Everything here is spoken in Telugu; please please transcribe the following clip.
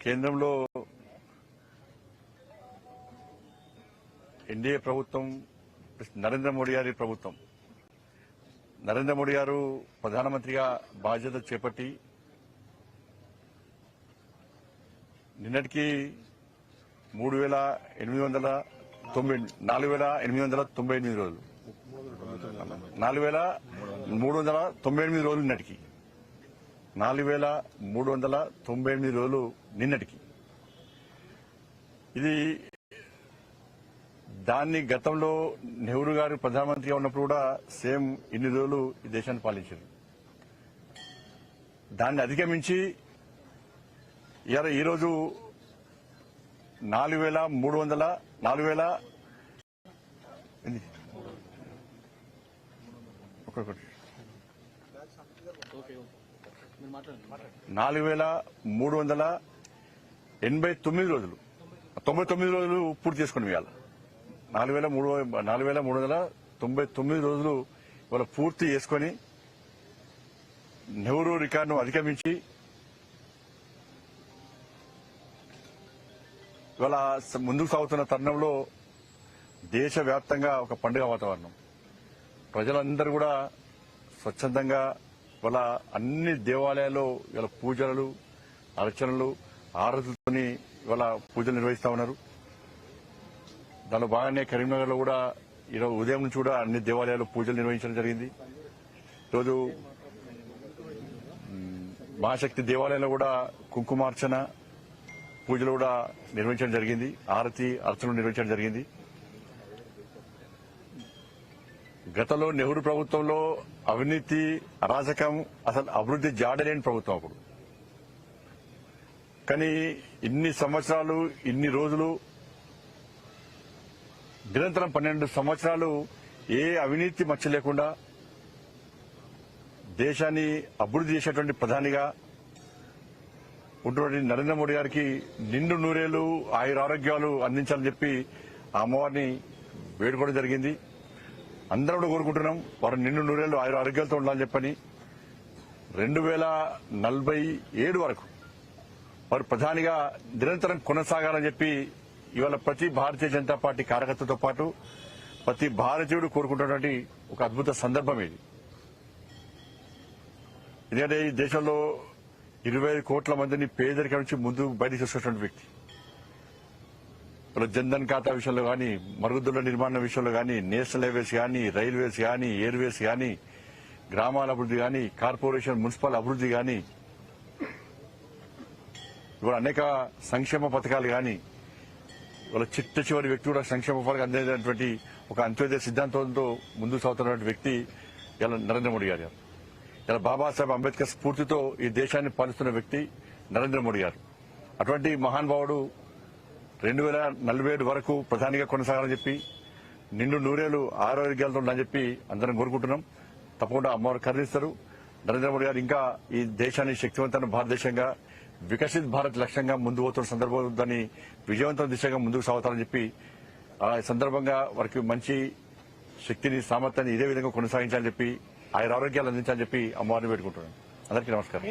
కేంద్రంలో ఎన్డీఏ ప్రభుత్వం నరేంద్ర మోడీ గారి ప్రభుత్వం నరేంద్ర మోడీ గారు ప్రధానమంత్రిగా బాధ్యత చేపట్టి నిన్నటికి 4,898 రోజులు 4,398 రోజులు నిన్నటికి 4,398 రోజులు నిన్నటికి ఇది దాన్ని గతంలో నెహ్రూ గారు ప్రధానమంత్రిగా ఉన్నప్పుడు కూడా సేమ్ ఇన్ని రోజులు ఈ దేశాన్ని పాలించారు. దాన్ని అధిగమించి ఈరోజు 4,389 రోజులు 99 రోజులు పూర్తి చేసుకుని ఇవాళ 4,399 రోజులు ఇవాళ పూర్తి చేసుకుని నెహ్రూ రికార్డును అధిగమించి ఇవాళ ముందుకు సాగుతున్న తరుణంలో దేశవ్యాప్తంగా ఒక పండుగ వాతావరణం. ప్రజలందరూ కూడా స్వచ్ఛందంగా ఇవాళ అన్ని దేవాలయాల్లో ఇవాళ పూజలు అర్చనలు ఆరతులతోని ఇవాళ పూజలు నిర్వహిస్తా ఉన్నారు. దానిలో భాగంగానే కరీంనగర్ లో కూడా ఈరోజు ఉదయం నుంచి కూడా అన్ని దేవాలయాల్లో పూజలు నిర్వహించడం జరిగింది. ఈరోజు మహాశక్తి దేవాలయంలో కూడా కుంకుమార్చన పూజలు కూడా నిర్వహించడం జరిగింది. ఆరతి అర్చనలు నిర్వహించడం జరిగింది. గతంలో నెహ్రూ ప్రభుత్వంలో అవినీతి అరాచకం అసలు అభివృద్ది జాడలేని ప్రభుత్వం అప్పుడు. కానీ ఇన్ని సంవత్సరాలు ఇన్ని రోజులు నిరంతరం 12 సంవత్సరాలు ఏ అవినీతి మచ్చ లేకుండా దేశాన్ని అభివృద్ది చేసేటువంటి ప్రధానిగా ఉన్నటువంటి నరేంద్ర మోడీ గారికి నిండు నూరేళ్లు ఆయురారోగ్యాలు అందించాలని చెప్పి ఆ అమ్మవారిని వేడుకోవడం జరిగింది. అందరూ కూడా కోరుకుంటున్నాం వారు నిండు నూరేళ్లు ఆయురారోగ్యాలతో ఉండాలని చెప్పని 2047 వరకు వారు ప్రధానిగా నిరంతరం కొనసాగాలని చెప్పి ఇవాళ ప్రతి భారతీయ జనతా పార్టీ కార్యకర్తతో పాటు ప్రతి భారతీయుడు కోరుకుంటున్నటువంటి ఒక అద్భుత సందర్భం ఇది. ఎందుకంటే ఈ దేశంలో 25 కోట్ల మందిని పేదరికం నుంచి ముందు బయటకు తీసుకొచ్చినటువంటి వ్యక్తి. జన్ధన్ ఖాతా విషయంలో కానీ, మరుగుదొడ్ల నిర్మాణ విషయంలో కానీ, నేషనల్ హైవేస్ కానీ, రైల్వేస్ కానీ, ఎయిర్వేస్ కానీ, గ్రామాల అభివృద్ది కానీ, కార్పొరేషన్ మున్సిపల్ అభివృద్ది కానీ, ఇవాళ అనేక సంక్షేమ పథకాలు కానీ, ఇవాళ చిట్ట చివరి వ్యక్తి కూడా సంక్షేమ పథకాలు అందేటటువంటి ఒక అంత్యోదయ సిద్ధాంతంతో ముందుకు సాగుతున్నటువంటి వ్యక్తి ఇలా నరేంద్ర మోడీ గారు. ఇలా బాబాసాహెబ్ అంబేద్కర్ స్ఫూర్తితో ఈ దేశాన్ని పాలిస్తున్న వ్యక్తి నరేంద్ర మోడీ గారు. అటువంటి మహానుభావుడు 2047 వరకు ప్రధానిగా కొనసాగాలని చెప్పి నిండు నూరేళ్లు ఆరోగ్యాలతో ఉండాలని చెప్పి అందరం కోరుకుంటున్నాం. తప్పకుండా అమ్మవారు కరుణిస్తారు. నరేంద్ర మోడీ గారు ఇంకా ఈ దేశాన్ని శక్తివంతమైన భారతదేశంగా వికసిత్ భారత్ లక్ష్యంగా ముందు పోతున్న సందర్భంలో దాన్ని విజయవంతమైన దిశగా ముందుకు సాగుతారని చెప్పి ఆ సందర్భంగా వారికి మంచి శక్తిని సామర్థ్యాన్ని ఇదే విధంగా కొనసాగించాలని చెప్పి ఆరోగ్యాలు అందించాలని చెప్పి అమ్మవారిని వేడుకుంటున్నాను. అందరికీ నమస్కారం.